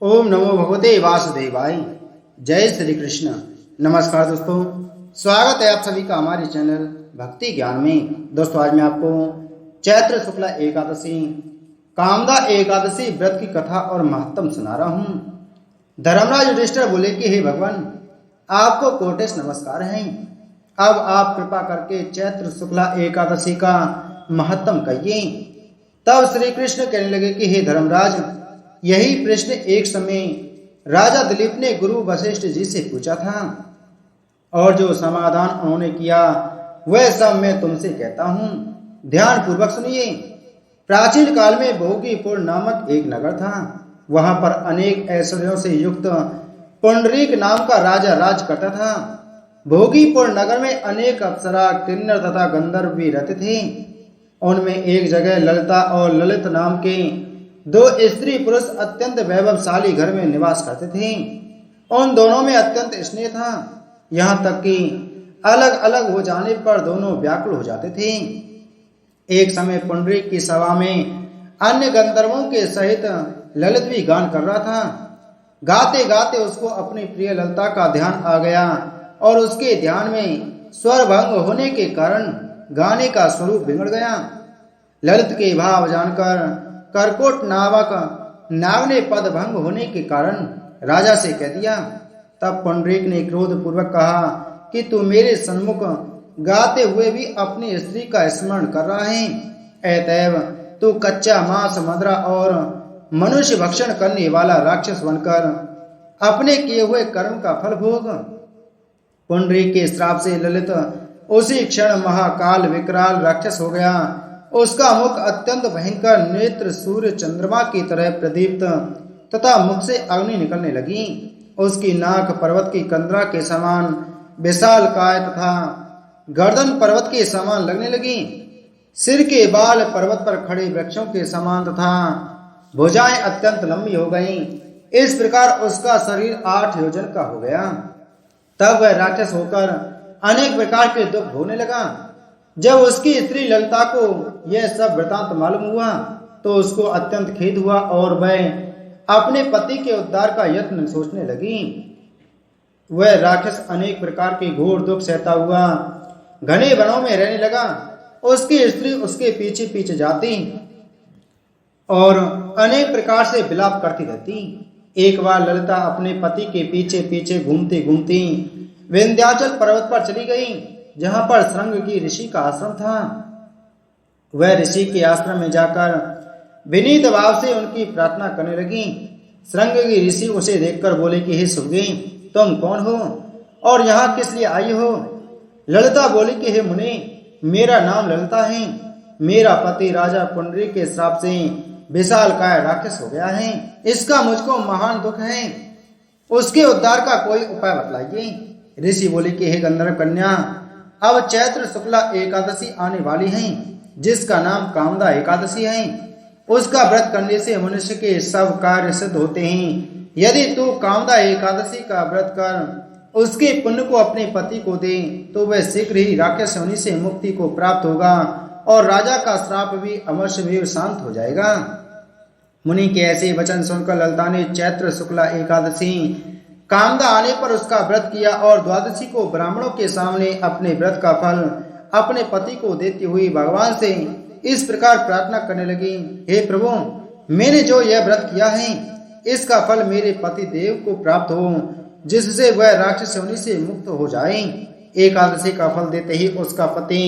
ओम नमो भगवते वासुदेवाय। जय श्री कृष्ण। नमस्कार दोस्तों, स्वागत है आप सभी का हमारे चैनल भक्ति ज्ञान में। दोस्तों आज मैं आपको चैत्र शुक्ला एकादशी कामदा एकादशी व्रत की कथा और महत्व सुना रहा हूँ। धर्मराज युधिष्ठिर बोले कि हे भगवान, आपको कोटेश नमस्कार हैं। अब आप कृपा करके चैत्र शुक्ला एकादशी का महत्व कहिए। तब श्री कृष्ण कहने लगे कि हे धर्मराज, यही प्रश्न एक समय राजा दिलीप ने गुरु वशिष्ठ जी से पूछा था और जो समाधान उन्होंने किया वह सब मैं तुमसे कहता हूँ। ध्यान पूर्वक सुनिए। प्राचीन काल में भोगीपुर नामक एक नगर था। वहां पर अनेक ऐश्वर्यों से युक्त पुंडरीक नाम का राजा राज करता था। भोगीपुर नगर में अनेक अप्सरा, किन्नर तथा गंधर्व भी रहते थे। उनमें एक जगह ललिता और ललित नाम के दो स्त्री पुरुष अत्यंत वैभवशाली घर में निवास करते थे। उन दोनों में अत्यंत स्नेह था, यहाँ तक कि अलग अलग हो जाने पर दोनों व्याकुल हो जाते थे। एक समय पुंडरीक की सभा में अन्य गंधर्वों के सहित ललित भी गान कर रहा था। गाते गाते उसको अपनी प्रिय ललिता का ध्यान आ गया और उसके ध्यान में स्वर भंग होने के कारण गाने का स्वरूप बिगड़ गया। ललित के भाव जानकर करकोट नावक नाग ने पद भंग होने के कारण राजा से कह दिया। तब पुंडरीक ने क्रोध पूर्वक कहा कि तू मेरे सन्मुख गाते हुए भी अपनी स्त्री का स्मरण कर रहा है। अतएव तू कच्चा मांस, मदिरा और मनुष्य भक्षण करने वाला राक्षस बनकर अपने किए हुए कर्म का फल भोग। पुंडरीक के श्राप से ललित उसी क्षण महाकाल विकराल राक्षस हो गया। उसका मुख अत्यंत भयंकर, नेत्र सूर्य चंद्रमा की तरह प्रदीप्त तथा मुख से अग्नि निकलने लगी। उसकी नाक पर्वत की कंदरा के समान विशाल काय तथा गर्दन पर्वत के समान लगने लगी। सिर के बाल पर्वत पर खड़े वृक्षों के समान तथा भुजाएं अत्यंत लंबी हो गईं। इस प्रकार उसका शरीर 8 योजन का हो गया। तब वह राक्षस होकर अनेक प्रकार के दुख भोगने लगा। जब उसकी स्त्री ललिता को यह सब वृतांत मालूम हुआ तो उसको अत्यंत खेद हुआ और वह अपने पति के उद्धार का यत्न सोचने लगी। वह राक्षस अनेक प्रकार के घोर दुख सहता हुआ घने वनों में रहने लगा। उसकी स्त्री उसके पीछे पीछे जाती और अनेक प्रकार से विलाप करती रहती। एक बार ललिता अपने पति के पीछे पीछे घूमती घूमती विंध्याचल पर्वत पर चली गई, जहां पर श्रृंग की ऋषि का आश्रम था। वह ऋषि के आश्रम में जाकर विनीत भाव से उनकी प्रार्थना करने लगी। श्रृंग की ऋषि उसे देखकर बोले कि हे सुगे, तुम कौन हो और यहाँ किस लिए आई हो? ललिता बोली कि हे मुनि, मेरा नाम ललिता है। मेरा पति राजा पुंडरीक के श्राप से विशाल काय राक्षस हो गया है। इसका मुझको महान दुख है। उसके उद्धार का कोई उपाय बतलाइए। ऋषि बोले कि हे गंधर्व कन्या, अब चैत्र शुक्ला एकादशी आने वाली है, जिसका नाम कामदा एकादशी है। उसका व्रत करने से मनुष्य के सब कार्य सिद्ध होते हैं। यदि तू कामदा एकादशी का व्रत कर उसके पुण्य को अपने पति को दे तो वह शीघ्र ही राक्षस योनि से मुक्ति को प्राप्त होगा और राजा का श्राप भी अवश्य भी शांत हो जाएगा। मुनि के ऐसे वचन सुनकर ललिता ने चैत्र शुक्ला एकादशी कामदा आने पर उसका व्रत किया और द्वादशी को ब्राह्मणों के सामने अपने व्रत का फल अपने पति को देती हुई भगवान से इस प्रकार प्रार्थना करने लगी। हे प्रभु, मैंने जो यह व्रत किया है इसका फल मेरे पति देव को प्राप्त हो, जिससे वह राक्षस योनि से मुक्त हो जाए। एकादशी का फल देते ही उसका पति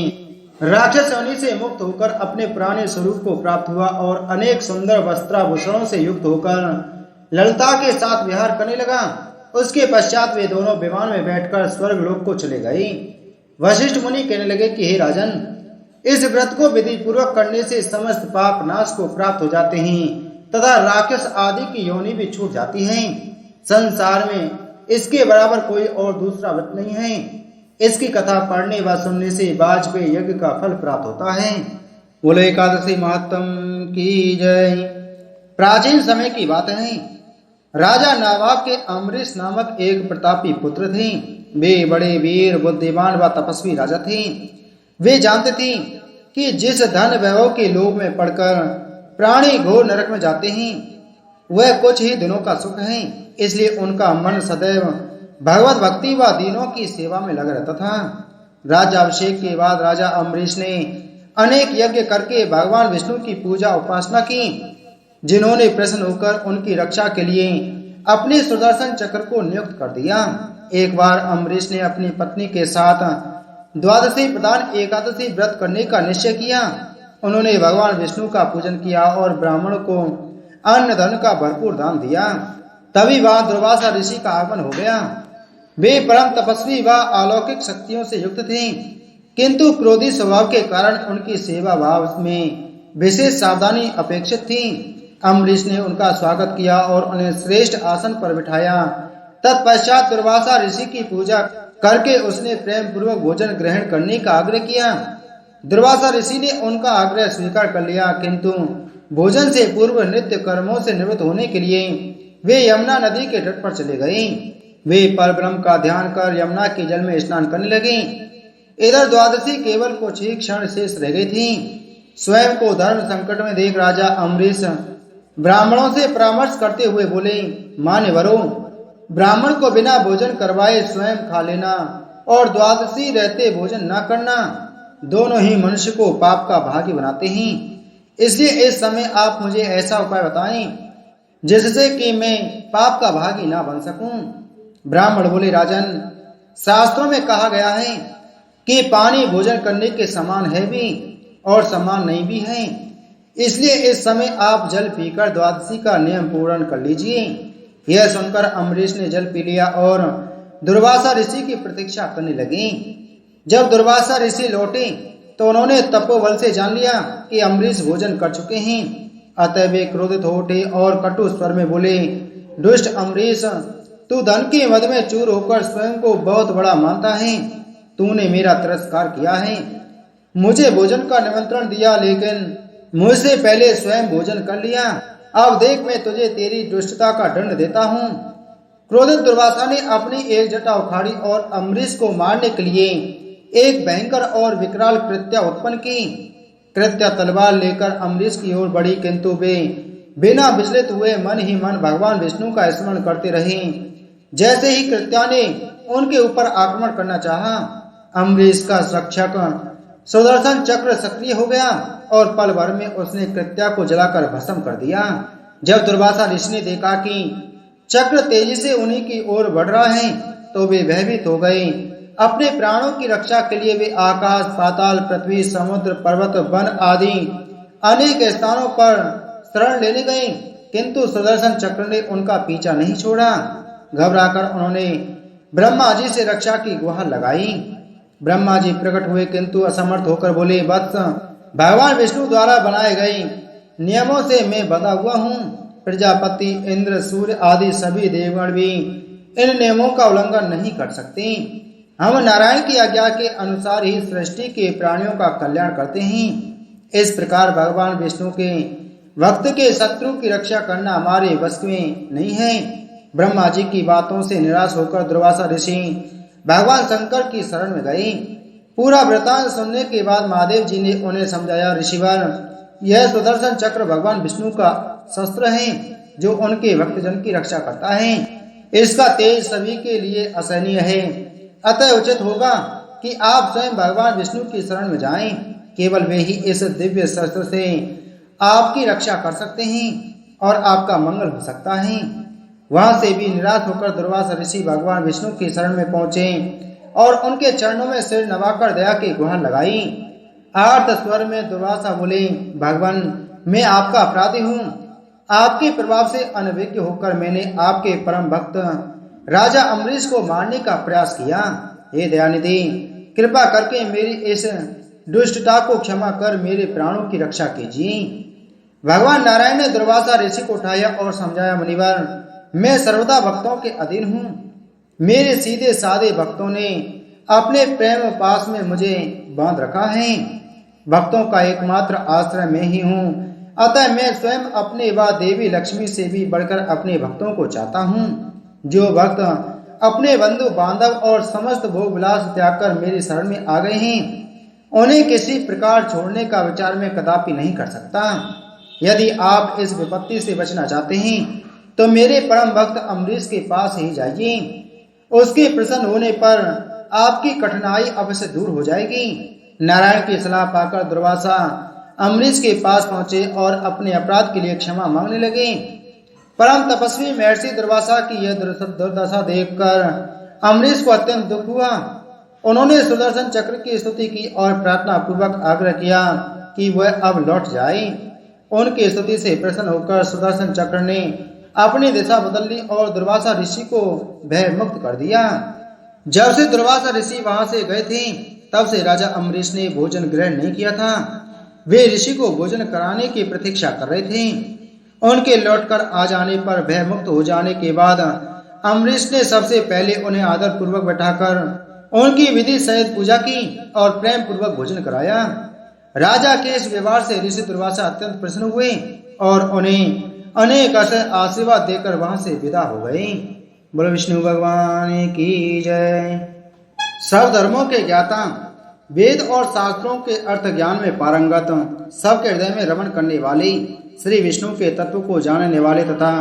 राक्षस योनि से मुक्त होकर अपने पुराने स्वरूप को प्राप्त हुआ और अनेक सुंदर वस्त्राभूषणों से युक्त होकर ललिता के साथ विहार करने लगा। उसके पश्चात वे दोनों विमान में बैठकर स्वर्ग लोक को चले गए। वशिष्ठ मुनि कहने लगे कि हे राजन, इस व्रत को विधि पूर्वक करने से समस्त पाप नाश को प्राप्त हो जाते हैं तथा राक्षस आदि की योनि भी छूट जाती हैं। संसार में इसके बराबर कोई और दूसरा व्रत नहीं है। इसकी कथा पढ़ने व सुनने से वाजपेयी यज्ञ का फल प्राप्त होता है। बोलो एकादशी महात्म की जय। प्राचीन समय की बात है। राजा नाभाग के अम्बरीश नामक एक प्रतापी पुत्र थे। वे बड़े वीर, बुद्धिमान व तपस्वी राजा थे। वे जानते थे कि जिस धन वैभव के लोभ में पड़कर प्राणी घोर नरक में जाते हैं, वह कुछ ही दिनों का सुख है, इसलिए उनका मन सदैव भगवत भक्ति व दीनों की सेवा में लगा रहता था। राज्याभिषेक के बाद राजा अम्बरीश ने अनेक यज्ञ करके भगवान विष्णु की पूजा उपासना की, जिन्होंने प्रसन्न होकर उनकी रक्षा के लिए अपने सुदर्शन चक्र को नियुक्त कर दिया। एक बार अम्बरीश ने अपनी पत्नी के साथ द्वादशी प्रधान एकादशी व्रत करने का निश्चय किया। उन्होंने भगवान विष्णु का पूजन किया और ब्राह्मण को अन्न धन का भरपूर दान दिया। तभी वहां दुर्वासा ऋषि का आगमन हो गया। वे परम तपस्वी व अलौकिक शक्तियों से युक्त थे, किंतु क्रोधी स्वभाव के कारण उनकी सेवा भाव में विशेष सावधानी अपेक्षित थी। अम्बरीश ने उनका स्वागत किया और उन्हें श्रेष्ठ आसन पर बिठाया। तत्पश्चात दुर्वासा ऋषि की पूजा करके उसने प्रेम पूर्वक भोजन ग्रहण करने का आग्रह किया। दुर्वासा ऋषि ने उनका आग्रह स्वीकार कर लिया, किंतु भोजन से पूर्व नित्य कर्मों से निवृत्त होने के लिए वे यमुना नदी के तट पर चले गए। वे परब्रह्म का ध्यान कर यमुना के जल में स्नान करने लगे। इधर द्वादशी केवल कुछ ही क्षण शेष रह गई थी। स्वयं को धर्म संकट में देख राजा अम्बरीश ब्राह्मणों से परामर्श करते हुए बोले, मान्यवरों, ब्राह्मण को बिना भोजन करवाए स्वयं खा लेना और द्वादशी रहते भोजन न करना दोनों ही मनुष्य को पाप का भागी बनाते हैं। इसलिए इस समय आप मुझे ऐसा उपाय बताएं जिससे कि मैं पाप का भागी ना बन सकूं। ब्राह्मण बोले, राजन, शास्त्रों में कहा गया है कि पानी भोजन करने के समान है भी और समान नहीं भी है। इसलिए इस समय आप जल पीकर द्वादशी का नियम पूर्ण कर लीजिए। यह सुनकर अम्बरीश ने जल पी लिया और दुर्वासा ऋषि की प्रतीक्षा करने लगे। जब दुर्वासा ऋषि लौटे तो उन्होंने तपोबल से जान लिया कि अम्बरीश भोजन कर चुके हैं। अतः वे क्रोधित हो उठे और कटु स्वर में बोले, दुष्ट अम्बरीश, तू धन के मद में चूर होकर स्वयं को बहुत बड़ा मानता है। तूने मेरा तिरस्कार किया है, मुझे भोजन का निमंत्रण दिया, लेकिन मुझसे पहले स्वयं भोजन कर लिया। अब देख, मैं तुझे तेरी दुष्टता का दंड देता हूँ। क्रोधित दुर्वासा ने अपनी एक जटा उखाड़ी और अम्बरीश को मारने के लिए एक भयंकर और विकराल कृत्या उत्पन्न की। कृत्या तलवार लेकर अम्बरीश की ओर बढ़ी, किंतु वे बिना विचलित हुए मन ही मन भगवान विष्णु का स्मरण करते रहे। जैसे ही कृत्या ने उनके ऊपर आक्रमण करना चाहा, अम्बरीश का रक्षक सुदर्शन चक्र सक्रिय हो गया और पल भर में उसने कृत्या को जलाकर भस्म कर दिया। जब दुर्वासा ऋषि ने देखा कि चक्र तेजी से उन्हीं की ओर बढ़ रहा है तो वे भयभीत हो गए। अपने प्राणों की रक्षा के लिए वे आकाश, पाताल, पृथ्वी, समुद्र, पर्वत, वन आदि अनेक स्थानों पर शरण लेने गए, किंतु सुदर्शन चक्र ने उनका पीछा नहीं छोड़ा। घबराकर उन्होंने ब्रह्मा जी से रक्षा की गुहार लगाई। ब्रह्मा जी प्रकट हुए, किंतु असमर्थ होकर बोले, वत्स, भगवान विष्णु द्वारा बनाए गए नियमों से मैं बंधा हुआ हूँ। प्रजापति, इंद्र, सूर्य आदि सभी देवगण भी इन नियमों का उल्लंघन नहीं कर सकते। हम नारायण की आज्ञा के अनुसार ही सृष्टि के प्राणियों का कल्याण करते हैं। इस प्रकार भगवान विष्णु के भक्त के शत्रु की रक्षा करना हमारे वश में नहीं है। ब्रह्मा जी की बातों से निराश होकर दुर्वासा ऋषि भगवान शंकर की शरण में गए। पूरा वृतांत सुनने के बाद महादेव जी ने उन्हें समझाया, ऋषिवर, यह सुदर्शन चक्र भगवान विष्णु का शस्त्र है जो उनके भक्तजन की रक्षा करता है। इसका तेज सभी के लिए असहनीय है। अतः उचित होगा कि आप स्वयं भगवान विष्णु की शरण में जाएं। केवल वे ही इस दिव्य शस्त्र से आपकी रक्षा कर सकते हैं और आपका मंगल हो सकता है। वहां से भी निराश होकर दुर्वासा ऋषि भगवान विष्णु की शरण में पहुंचे और उनके चरणों में सिर नवाकर दया की गुहार लगाई। आर्त स्वर में दुर्वासा बोले, भगवान, मैं आपका अपराधी हूँ। आपके प्रभाव से अनभिज्ञ होकर मैंने आपके परम भक्त राजा अम्बरीश को मारने का प्रयास किया। हे दयानिधि, कृपा करके मेरी इस दुष्टता को क्षमा कर मेरे प्राणों की रक्षा कीजिए। भगवान नारायण ने दुर्वासा ऋषि को उठाया और समझाया, मुनिवर, मैं सर्वदा भक्तों के अधीन हूँ। मेरे सीधे साधे भक्तों ने अपने प्रेम पास में मुझे बांध रखा है। भक्तों का एकमात्र आश्रय मैं ही हूँ। अतः मैं स्वयं अपने व देवी लक्ष्मी से भी बढ़कर अपने भक्तों को चाहता हूँ। जो भक्त अपने बंधु बांधव और समस्त भोग विलास त्याग कर मेरी शरण में आ गए हैं, उन्हें किसी प्रकार छोड़ने का विचार में कदापि नहीं कर सकता। यदि आप इस विपत्ति से बचना चाहते हैं तो मेरे परम भक्त अम्बरीश के पास ही जाइए। उसके प्रसन्न होने पर आपकी कठिनाई अवश्य दूर हो जाएगी। नारायण की सलाह पाकर दुर्वासा अम्बरीश के पास पहुंचे और अपने अपराध के लिए क्षमा मांगने लगे। परम तपस्वी महर्षि दुर्वासा की यह दुर्दशा देखकर अम्बरीश को अत्यंत दुख हुआ। उन्होंने सुदर्शन चक्र की स्तुति की और प्रार्थना पूर्वक आग्रह किया कि वह अब लौट जाए। उनकी स्तुति से प्रसन्न होकर सुदर्शन चक्र ने अपनी दिशा बदल ली और दुर्वासा ऋषि को भय मुक्त कर दिया। जब से दुर्वासा ऋषि वहां से गए थे तब से राजा अम्बरीश ने भोजन ग्रहण नहीं किया था। वे ऋषि को भोजन कराने की प्रतीक्षा कर रहे थे। उनके लौटकर आ जाने पर भय मुक्त हो जाने के बाद अम्बरीश ने सबसे पहले उन्हें आदर पूर्वक बैठाकर उनकी विधि सहित पूजा की और प्रेम पूर्वक भोजन कराया। राजा के इस व्यवहार से ऋषि दुर्वासा अत्यंत प्रसन्न हुए और उन्हें अनेक आशीर्वाद देकर वहां से विदा हो गए। बोलो विष्णु भगवान की जय। सब धर्मों के ज्ञाता, वेद और शास्त्रों के अर्थ ज्ञान में पारंगत, सबके हृदय में रमण करने वाले, श्री विष्णु के तत्व को जानने वाले तथा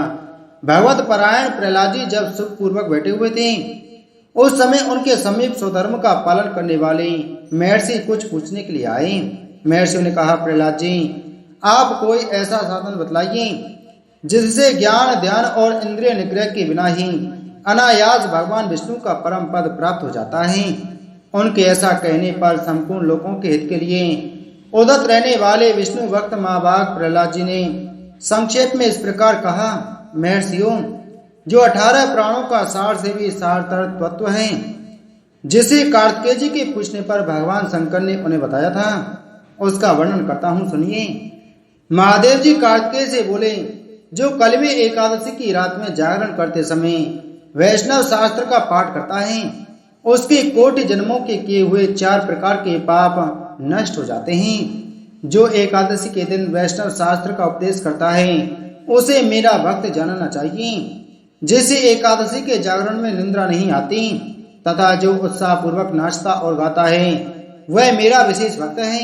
भगवत परायण प्रहलाद जी जब सुख पूर्वक बैठे हुए थे उस समय उनके समीप स्वधर्म का पालन करने वाले महर्षि कुछ पूछने के लिए आए। महर्षि ने कहा, प्रहलाद जी, आप कोई ऐसा साधन बतलाइए जिससे ज्ञान, ध्यान और इंद्रिय निग्रह के बिना ही अनायास भगवान विष्णु का परम पद प्राप्त हो जाता है। उनके ऐसा कहने पर संपूर्ण लोगों के हित के लिए उदत रहने वाले विष्णु भक्त महाभाग प्रहलाद जी ने संक्षेप में इस प्रकार कहा, महर्षियों, जो 18 प्राणों का सार से भी सारतर तत्व है, जिसे कार्तिकेय जी के पूछने पर भगवान शंकर ने उन्हें बताया था, उसका वर्णन करता हूँ, सुनिए। महादेव जी कार्तिकेय से बोले, जो कलवी एकादशी की रात में जागरण करते समय वैष्णव शास्त्र का पाठ करता है उसके कोटि जन्मों के किए हुए 4 प्रकार के पाप नष्ट हो जाते हैं। जो एकादशी के दिन वैष्णव शास्त्र का उपदेश करता है उसे मेरा भक्त जानना चाहिए। जिसे एकादशी के जागरण में निंद्रा नहीं आती तथा जो उत्साह पूर्वक नाचता और गाता है वह मेरा विशेष भक्त है।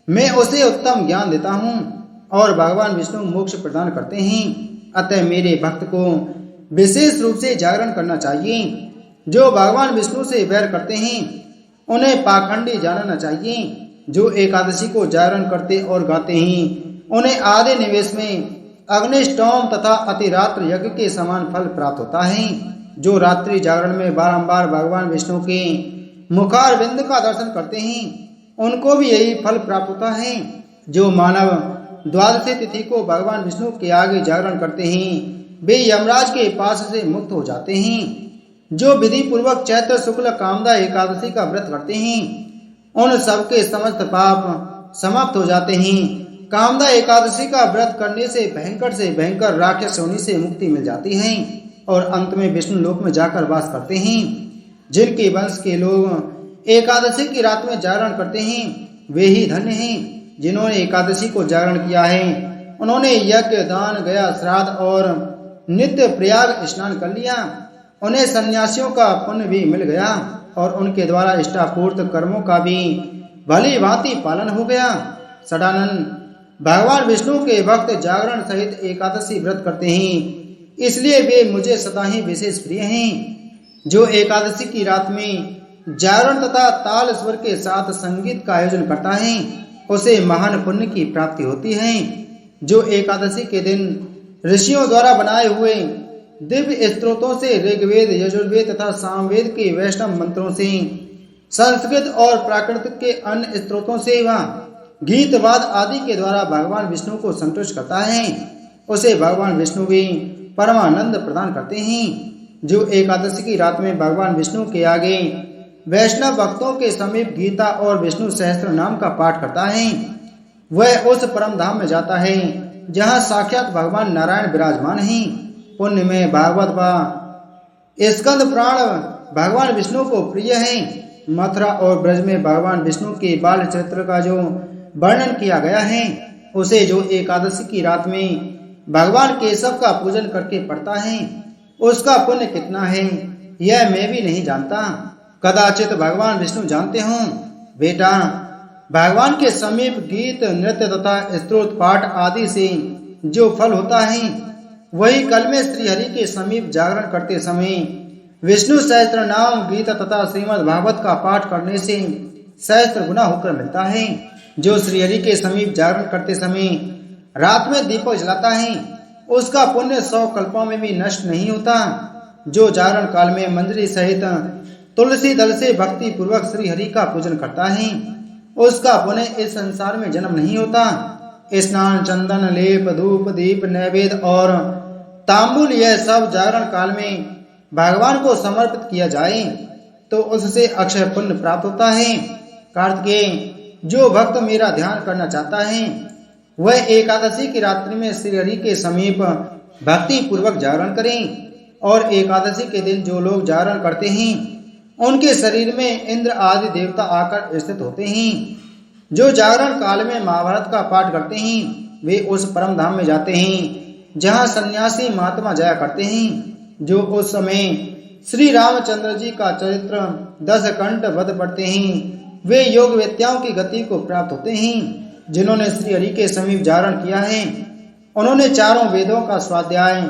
मैं उसे उत्तम ज्ञान देता हूँ और भगवान विष्णु मोक्ष प्रदान करते हैं। अतः मेरे भक्त को विशेष रूप से जागरण करना चाहिए। जो भगवान विष्णु से वैर करते हैं उन्हें पाखंडी जानना चाहिए। जो एकादशी को जागरण करते और गाते हैं उन्हें आधे निवेश में अग्निष्टोम तथा अतिरात्र यज्ञ के समान फल प्राप्त होता है। जो रात्रि जागरण में बारंबार भगवान विष्णु के मुखारविंद का दर्शन करते हैं उनको भी यही फल प्राप्त होता है। जो मानव द्वादशी तिथि को भगवान विष्णु के आगे जागरण करते हैं वे यमराज के पास से मुक्त हो जाते हैं। जो विधि पूर्वक चैत्र शुक्ल कामदा एकादशी का व्रत करते हैं उन सबके समस्त पाप समाप्त हो जाते हैं। कामदा एकादशी का व्रत करने से भयंकर राक्षस योनि से मुक्ति मिल जाती है और अंत में विष्णु लोक में जाकर वास करते हैं। जिनके वंश के लोग एकादशी की रात में जागरण करते हैं वे ही धन्य हैं। जिन्होंने एकादशी को जागरण किया है उन्होंने यज्ञ, दान, गया, श्राद्ध और नित्य प्रयाग स्नान कर लिया। उन्हें सन्यासियों का पुण्य भी मिल गया और उनके द्वारा इष्टापूर्त कर्मों का भी भली भांति पालन हो गया। सदानंद, भगवान विष्णु के भक्त जागरण सहित एकादशी व्रत करते हैं, इसलिए वे मुझे सदा ही विशेष प्रिय हैं। जो एकादशी की रात में जागरण तथा ताल स्वर के साथ संगीत का आयोजन करता है उसे महान पुण्य की प्राप्ति होती है। जो एकादशी के दिन ऋषियों द्वारा बनाए हुए दिव्य स्त्रोतों से ऋग्वेद, यजुर्वेद तथा सामवेद के वैष्णव मंत्रों से, संस्कृत और प्राकृतिक के अन्य स्त्रोतों से व गीत वाद आदि के द्वारा भगवान विष्णु को संतुष्ट करता है उसे भगवान विष्णु भी परमानंद प्रदान करते हैं। जो एकादशी की रात में भगवान विष्णु के आगे वैष्णव भक्तों के समीप गीता और विष्णु सहस्त्र नाम का पाठ करता है वह उस परम धाम में जाता है जहाँ साक्षात भगवान नारायण विराजमान हैं। पुण्य में भागवत व स्कंद पुराण भगवान विष्णु को प्रिय है। मथुरा और ब्रज में भगवान विष्णु के बाल चरित्र का जो वर्णन किया गया है उसे जो एकादशी की रात में भगवान केशव का पूजन करके पढ़ता है उसका पुण्य कितना है यह मैं भी नहीं जानता, कदाचित भगवान विष्णु जानते हों। बेटा, भगवान के समीप गीत नृत्य तथा स्तोत्र पाठ आदि से जो फल होता है, वही कल में श्री हरि के समीप जागरण करते समय विष्णु सहस्त्र नाम गीत तथा श्रीमद् भागवत का पाठ करने से सहस्त्र गुना होकर मिलता है। जो श्री हरि के समीप जागरण करते समय रात में दीपक जलाता है, उसका पुण्य 100 कल्पों में भी नष्ट नहीं होता। जो जागरण काल में मंजरी सहित तुलसी दल से भक्ति पूर्वक श्री हरि का पूजन करता है, उसका पुण्य इस संसार में जन्म नहीं होता। स्नान, चंदन, लेप, धूप, दीप, नैवेद्य और तांबुल यह सब जागरण काल में भगवान को समर्पित किया जाए तो उससे अक्षय पुण्य प्राप्त होता है। कार्तिकेय, जो भक्त मेरा ध्यान करना चाहता है वह एकादशी की रात्रि में श्री हरि के समीप भक्ति पूर्वक जागरण करें। और एकादशी के दिन जो लोग जागरण करते हैं उनके शरीर में इंद्र आदि देवता आकर स्थित होते हैं। जो जागरण काल में महाभारत का पाठ करते हैं वे उस परम धाम में जाते हैं जहाँ सन्यासी महात्मा जाया करते हैं। जो उस समय श्री रामचंद्र जी का चरित्र 10 कंठ वध पढ़ते हैं वे योग वेत्याओं की गति को प्राप्त होते हैं। जिन्होंने श्री हरि के समीप जागरण किया है उन्होंने चारों वेदों का स्वाध्याय,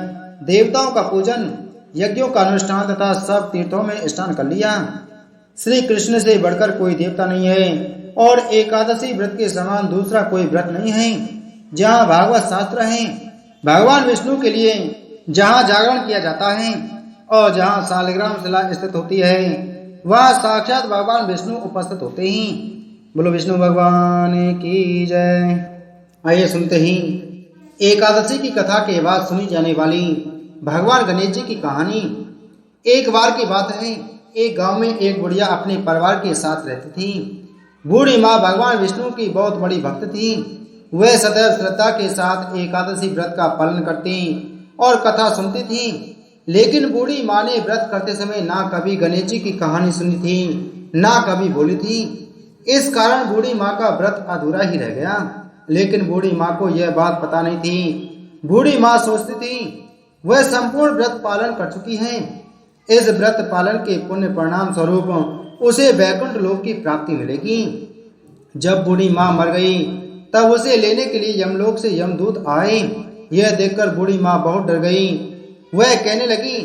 देवताओं का पूजन, यज्ञों का अनुष्ठान तथा सब तीर्थों में स्नान कर लिया। श्री कृष्ण से बढ़कर कोई देवता नहीं है और एकादशी व्रत के समान दूसरा कोई व्रत नहीं है। जहाँ भागवत शास्त्र है, भगवान विष्णु के लिए जहाँ जागरण किया जाता है और जहाँ शालिग्राम शिला स्थित होती है वहाँ साक्षात भगवान विष्णु उपस्थित होते हैं। बोलो विष्णु भगवान की जय। आइए सुनते ही एकादशी की कथा के बाद सुनी जाने वाली भगवान गणेश जी की कहानी। एक बार की बात है, एक गांव में एक बुढ़िया अपने परिवार के साथ रहती थी। बूढ़ी माँ भगवान विष्णु की बहुत बड़ी भक्त थी। वह सदैव श्रद्धा के साथ एकादशी व्रत का पालन करती और कथा सुनती थी। लेकिन बूढ़ी माँ ने व्रत करते समय ना कभी गणेश जी की कहानी सुनी थी, ना कभी बोली थी। इस कारण बूढ़ी माँ का व्रत अधूरा ही रह गया। लेकिन बूढ़ी माँ को यह बात पता नहीं थी। बूढ़ी माँ सोचती थी वह संपूर्ण व्रत पालन कर चुकी है। इस व्रत पालन के पुण्य परिणाम स्वरूप उसे वैकुंठ लोक की प्राप्ति मिलेगी। जब बूढ़ी माँ मर गई तब उसे लेने के लिए यमलोक से यमदूत आए। यह देखकर बूढ़ी माँ बहुत डर गई। वह कहने लगी,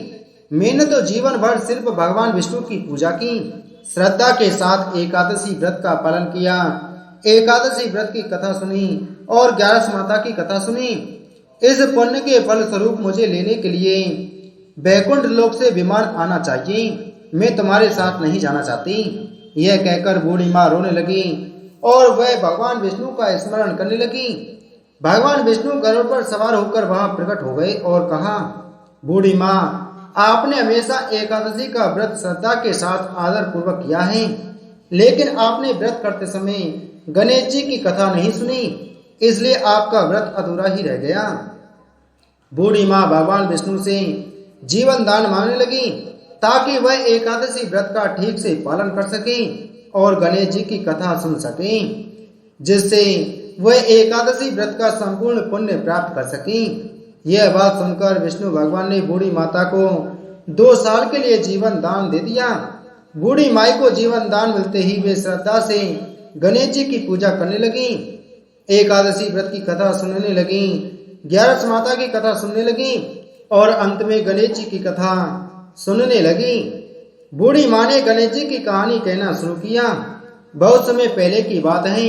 मैंने तो जीवन भर सिर्फ भगवान विष्णु की पूजा की, श्रद्धा के साथ एकादशी व्रत का पालन किया, एकादशी व्रत की कथा सुनी और 11 माता की कथा सुनी। इस पुण्य के फल स्वरूप मुझे लेने के लिए वैकुंठ लोक से विमान आना चाहिए। मैं तुम्हारे साथ नहीं जाना चाहती। यह कहकर बूढ़ी माँ रोने लगी और वह भगवान विष्णु का स्मरण करने लगी। भगवान विष्णु गरुड़ पर सवार होकर वहां प्रकट हो गए और कहा, बूढ़ी माँ, आपने हमेशा एकादशी का व्रत श्रद्धा के साथ आदर पूर्वक किया है, लेकिन आपने व्रत करते समय गणेश जी की कथा नहीं सुनी, इसलिए आपका व्रत अधूरा ही रह गया। बूढ़ी माँ भगवान विष्णु से जीवन दान मांगने लगी ताकि वह एकादशी व्रत का ठीक से पालन कर सके और गणेश जी की कथा सुन सके, जिससे वह एकादशी व्रत का संपूर्ण पुण्य प्राप्त कर सके। यह बात सुनकर विष्णु भगवान ने बूढ़ी माता को 2 साल के लिए जीवन दान दे दिया। बूढ़ी माई को जीवन दान मिलते ही वे श्रद्धा से गणेश जी की पूजा करने लगी, एकादशी व्रत की कथा सुनने लगी, 11 माता की कथा सुनने लगी और अंत में गणेश जी की कथा सुनने लगी। बूढ़ी माँ ने गणेश जी की कहानी कहना शुरू किया। बहुत समय पहले की बात है,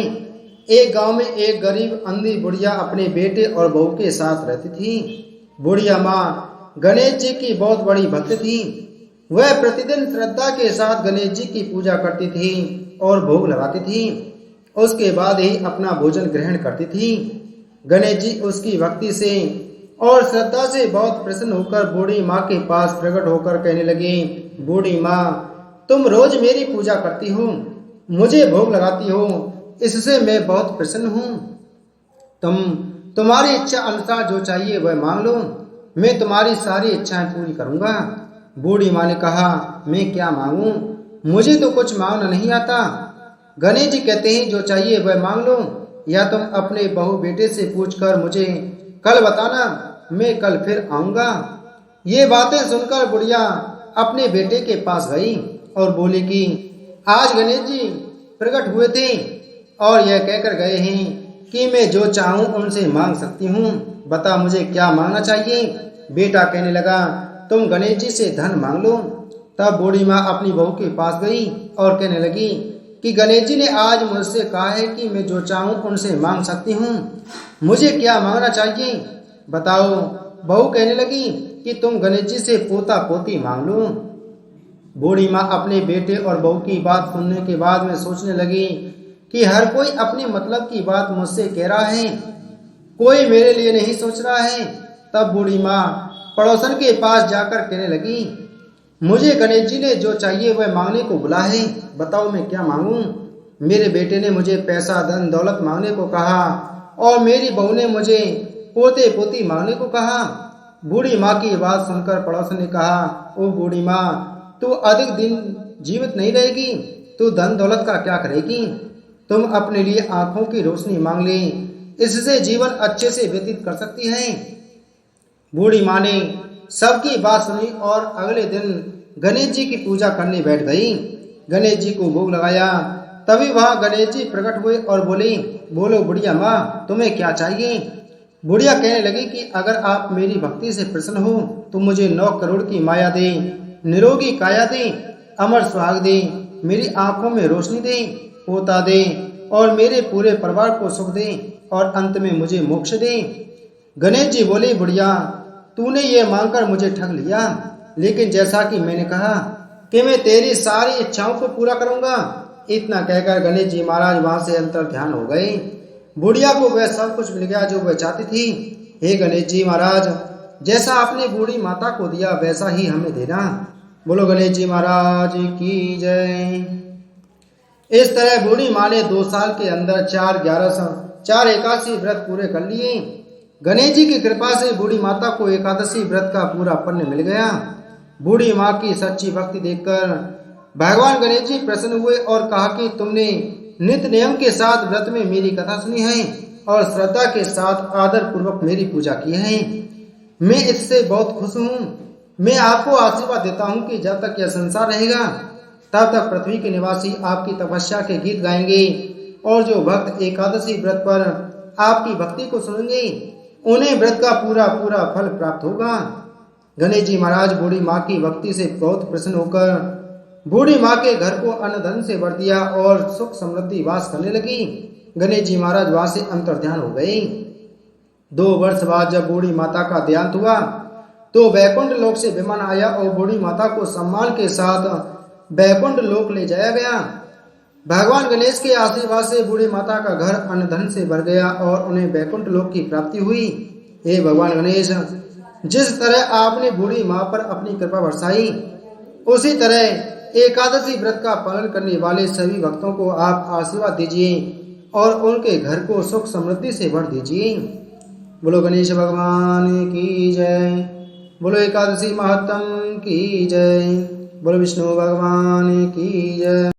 एक गांव में एक गरीब अंधी बुढ़िया अपने बेटे और बहू के साथ रहती थी। बुढ़िया माँ गणेश जी की बहुत बड़ी भक्त थी। वह प्रतिदिन श्रद्धा के साथ गणेश जी की पूजा करती थी और भोग लगाती थी। उसके बाद ही अपना भोजन ग्रहण करती थी। गणेश जी उसकी भक्ति से और श्रद्धा से बहुत प्रसन्न होकर बूढ़ी माँ के पास प्रकट होकर कहने लगे, बूढ़ी माँ, तुम रोज मेरी पूजा करती हो, मुझे भोग लगाती हो, इससे मैं बहुत प्रसन्न हूँ। तुम्हारी इच्छा अनुसार जो चाहिए वह मांग लो, मैं तुम्हारी सारी इच्छाएं पूरी करूँगा। बूढ़ी माँ ने कहा, मैं क्या मांगूं, मुझे तो कुछ मांगना नहीं आता। गणेश जी कहते हैं जो चाहिए वह मांग लो, या तुम अपने बहू बेटे से पूछकर मुझे कल बताना, मैं कल फिर आऊंगा। ये बातें सुनकर बुढ़िया अपने बेटे के पास गई और बोली कि आज गणेश जी प्रकट हुए थे, और यह कहकर गए हैं कि मैं जो चाहूं उनसे मांग सकती हूँ, बता मुझे क्या मांगना चाहिए। बेटा कहने लगा, तुम गणेश जी से धन मांग लो। तब बूढ़ी माँ अपनी बहू के पास गई और कहने लगी कि गणेश जी ने आज मुझसे कहा है कि मैं जो चाहूं उनसे मांग सकती हूँ, मुझे क्या मांगना चाहिए बताओ। बहू कहने लगी कि तुम गणेश जी से पोता पोती मांग लो। बूढ़ी माँ अपने बेटे और बहू की बात सुनने के बाद में सोचने लगी कि हर कोई अपने मतलब की बात मुझसे कह रहा है, कोई मेरे लिए नहीं सोच रहा है। तब बूढ़ी माँ पड़ोसन के पास जाकर कहने लगी, मुझे गणेश जी ने जो चाहिए वह मांगने को बुला है, बताओ मैं क्या मांगूं। मेरे बेटे ने मुझे पैसा धन दौलत मांगने को कहा और मेरी बहू ने मुझे पोते पोती मांगने को कहा। बूढ़ी माँ की बात सुनकर पड़ोसन ने कहा, ओ बूढ़ी माँ, तू अधिक दिन जीवित नहीं रहेगी, तू धन दौलत का क्या करेगी। तुम अपने लिए आंखों की रोशनी मांग ले, इससे जीवन अच्छे से व्यतीत कर सकती है। बूढ़ी माँ ने सबकी बात सुनी और अगले दिन गणेश जी की पूजा करने बैठ गई। गणेश जी को भोग लगाया। तभी वहां गणेश जी प्रकट हुए और बोले, बोलो बुढ़िया माँ, तुम्हें क्या चाहिए। बुढ़िया कहने लगी कि अगर आप मेरी भक्ति से प्रसन्न हो तो मुझे 9 करोड़ की माया दे, निरोगी काया दे, अमर सुहाग दे, मेरी आंखों में रोशनी दे, पोता दे और मेरे पूरे परिवार को सुख दे और अंत में मुझे मोक्ष दे। गणेश जी बोले, बुढ़िया, तूने ये मांगकर मुझे ठग लिया, लेकिन जैसा कि मैंने कहा कि मैं तेरी सारी इच्छाओं को पूरा करूंगा। इतना कहकर गणेश जी महाराज वहां से अंतर ध्यान हो गए। बुढ़िया को वह सब कुछ मिल गया जो वह चाहती थी। हे गणेश जी महाराज, जैसा आपने बूढ़ी माता को दिया वैसा ही हमें देना। बोलो गणेश जी महाराज की जय। इस तरह बूढ़ी माँ ने 2 साल के अंदर 4 एकादशी व्रत पूरे कर लिए। गणेश जी की कृपा से बूढ़ी माता को एकादशी व्रत का पूरा पुण्य मिल गया। बूढ़ी माँ की सच्ची भक्ति देखकर भगवान गणेश जी प्रसन्न हुए और कहा कि तुमने नित्य नियम के साथ व्रत में मेरी कथा सुनी है और श्रद्धा के साथ आदर पूर्वक मेरी पूजा की है। मैं इससे बहुत खुश हूँ। मैं आपको आशीर्वाद देता हूँ कि जब तक यह संसार रहेगा तब तक पृथ्वी के निवासी आपकी तपस्या के गीत गाएंगे और जो भक्त एकादशी व्रत पर आपकी भक्ति को सुनेंगे उन्हें व्रत का पूरा पूरा फल प्राप्त होगा। गणेश जी महाराज बूढ़ी माँ की भक्ति से बहुत प्रसन्न होकर बूढ़ी माँ के घर को अन्न धन से भर दिया और सुख समृद्धि वास करने लगी। गणेश जी महाराज वहां से अंतर ध्यान हो गए। 2 वर्ष बाद जब बूढ़ी माता का देहांत हुआ तो वैकुंठ लोक से विमान आया और बूढ़ी माता को सम्मान के साथ वैकुंठ लोक ले जाया गया। भगवान गणेश के आशीर्वाद से बूढ़ी माता का घर अन्न धन से भर गया और उन्हें वैकुंठ लोक की प्राप्ति हुई। हे भगवान गणेश, जिस तरह आपने बूढ़ी माँ पर अपनी कृपा बरसाई, उसी तरह एकादशी व्रत का पालन करने वाले सभी भक्तों को आप आशीर्वाद दीजिए और उनके घर को सुख समृद्धि से भर दीजिए। बोलो गणेश भगवान की जय। बोलो एकादशी महात्म की जय। बोलो विष्णु भगवान की जय।